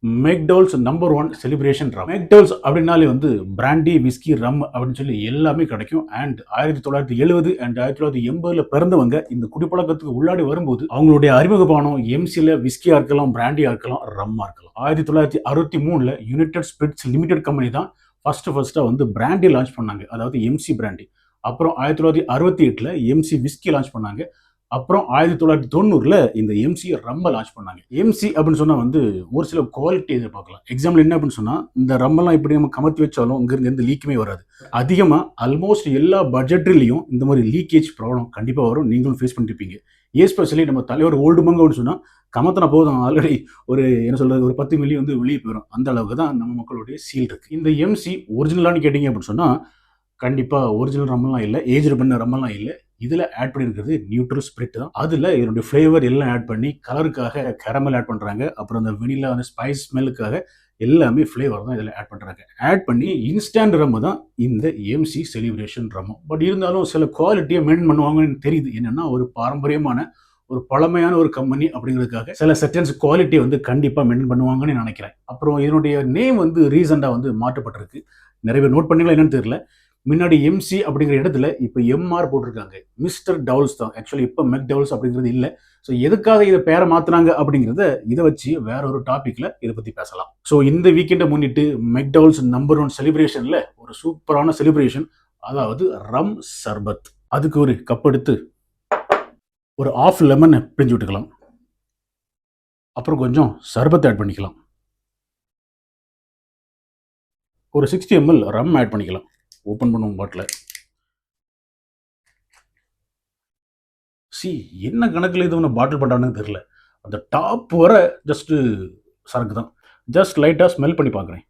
மெக்டோல்ஸ் number one celebration ரம். மெக்டோல்ஸ் அப்படின்னாலே வந்து brandy whisky ரம் அப்படின்னு சொல்லி எல்லாமே கிடைக்கும். அண்ட் 1970 அண்ட் 1980 பிறந்தவங்க இந்த குடிப்பழக்கத்துக்கு உள்ளாடி வரும்போது அவங்களுடைய அறிமுக பானம் எம்சில விஸ்கியா இருக்கலாம், பிராண்டியா இருக்கலாம், ரம்மா இருக்கலாம். 1963 யுனைடெட் ஸ்பிரிட்ஸ் லிமிடெட் கம்பெனி தான் ஃபர்ஸ்டா வந்து பிராண்டி லான்ச் பண்ணாங்க, அதாவது எம்சி பிராண்டி. அப்புறம் 1968 எம்சி விஸ்கி லான்ச் பண்ணாங்க. அப்புறம் 1990 இந்த எம்சி ரம்ம லான்ச் பண்ணாங்க. எம்சி அப்படின்னு சொன்னா வந்து ஒரு சில குவாலிட்டி எதிர்பார்க்கலாம். எக்ஸாம்பிள் என்ன அப்படின்னு சொன்னா, இந்த ரம்மெல்லாம் இப்படி நம்ம கமத்தி வச்சாலும் இங்கிருந்து எந்த லீக்குமே வராது. அதிகமா ஆல்மோஸ்ட் எல்லா பட்ஜெட்ரிலையும் இந்த மாதிரி லீக்கேஜ் ப்ராப்ளம் கண்டிப்பா வரும். நீங்களும் ஃபேஸ் பண்ணிருப்பீங்க. எஸ்பெஷலி நம்ம தலைவர் ஓல்டு மங்கன்னு சொன்னா கமத்தின போதும் ஆல்ரெடி ஒரு என்ன சொல்றது ஒரு 10 மில்லியன் வந்து வெளியே போயிடும். அந்த அளவுக்கு தான் நம்ம மக்களுடைய சீல் இருக்கு. இந்த எம்சி ஒரிஜினலான்னு கேட்டீங்க அப்படின்னு சொன்னா கண்டிப்பா ஒரிஜினல் ரம்மெல்லாம் இல்லை, ஏஜ்டு பண்ண ரம்மெல்லாம் இல்லை. இதில் ஆட் பண்ணியிருக்கிறது நியூட்ரல் ஸ்பிரிட் தான். அதில் இதனுடைய ஃப்ளேவர் எல்லாம் ஆட் பண்ணி கலருக்காக கேரமல் ஆட் பண்ணுறாங்க. அப்புறம் அந்த வெனிலா அந்த ஸ்பைஸ் ஸ்மெல்லுக்காக எல்லாமே ஃப்ளேவர் தான் இதில் ஆட் பண்ணுறாங்க. ஆட் பண்ணி இன்ஸ்டன்ட் ரம்மு தான் இந்த எம்சி செலிப்ரேஷன் ரம்மு. பட் இருந்தாலும் சில குவாலிட்டியை மெயின்டைன் பண்ணுவாங்கன்னு தெரியுது. என்னென்னா ஒரு பாரம்பரியமான ஒரு பழமையான ஒரு கம்பெனி அப்படிங்கிறதுக்காக சில செட்டன்ஸ் குவாலிட்டி வந்து கண்டிப்பாக மெயின்டைன் பண்ணுவாங்கன்னு நினைக்கிறேன். அப்புறம் இதனுடைய நேம் வந்து ரீசெண்டாக வந்து மாற்றப்பட்டிருக்கு. நிறைய பேர் நோட் பண்ணீங்களா என்னன்னு தெரியல. முன்னாடி எம்சி அப்படிங்கிற இடத்துல இப்போ எம்ஆர் போட்டிருக்காங்க. மிஸ்டர் டவுல்ஸ் தான். ஆக்சுவலி இப்போ மெக் டவுல்ஸ் அப்படிங்கிறது இல்லை. ஸோ எதுக்காக இதை பேரை மாற்றினாங்க அப்படிங்கிறத இதை வச்சு வேற ஒரு டாப்பிக்கில் இதை பற்றி பேசலாம். ஸோ இந்த வீக்கெண்டை முன்னிட்டு மெக் டவுல்ஸ் நம்பர் ஒன் செலிப்ரேஷனில் ஒரு சூப்பரான செலிப்ரேஷன், அதாவது ரம் சர்பத். அதுக்கு ஒரு கப் எடுத்து ஒரு ஆஃப் லெமன் பிழிஞ்சு விட்டுக்கலாம். அப்புறம் கொஞ்சம் சர்பத் ஆட் பண்ணிக்கலாம். ஒரு 60 ml ரம் ஆட் பண்ணிக்கலாம். ஓப்பன் பண்ணுவோம் பாட்டில். என்ன கணக்கில் இது ஒன்று பாட்டில் பண்ணுறான்னு தெரியல. அந்த டாப் வர ஜஸ்ட்டு சரக்கு தான். ஜஸ்ட் லைட்டாக ஸ்மெல் பண்ணி பார்க்குறேன்.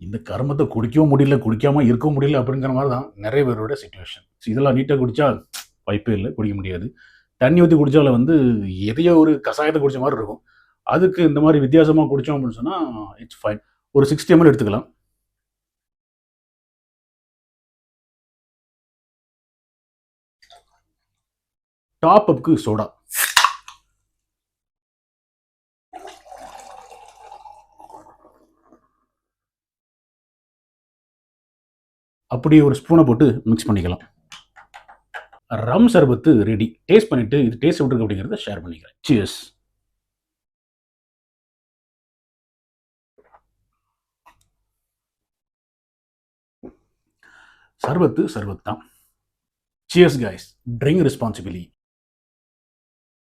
இந்த கருமத்தை குடிக்கவும் முடியல, குடிக்காமல் இருக்கவும் முடியல அப்படிங்கிற மாதிரி தான் நிறைய பேரோட சிச்சுவேஷன். இதெல்லாம் நீட்டாக குடித்தா வாய்ப்பே இல்லை, குடிக்க முடியாது. தண்ணி ஊற்றி குடித்தால வந்து எதையோ ஒரு கஷாயத்தை குடித்த மாதிரி இருக்கும். அதுக்கு இந்த மாதிரி வித்தியாசமாக குடித்தோம் அப்படின்னு சொன்னால் இட்ஸ் ஃபைன். ஒரு 60 ml எடுத்துக்கலாம். டாப் அப்க்கு சோடா. அப்படியே ஒரு ஸ்பூனை போட்டு மிக்ஸ் பண்ணிக்கலாம். ரம் சர்பத்து ரெடி. டேஸ்ட் பண்ணிட்டு இது டேஸ்ட் எப்படி இருக்கு அப்படிங்கிறத ஷேர் பண்ணிக்கிறேன். சியர்ஸ். சர்பத்து தான். Cheers guys. Drink responsibly.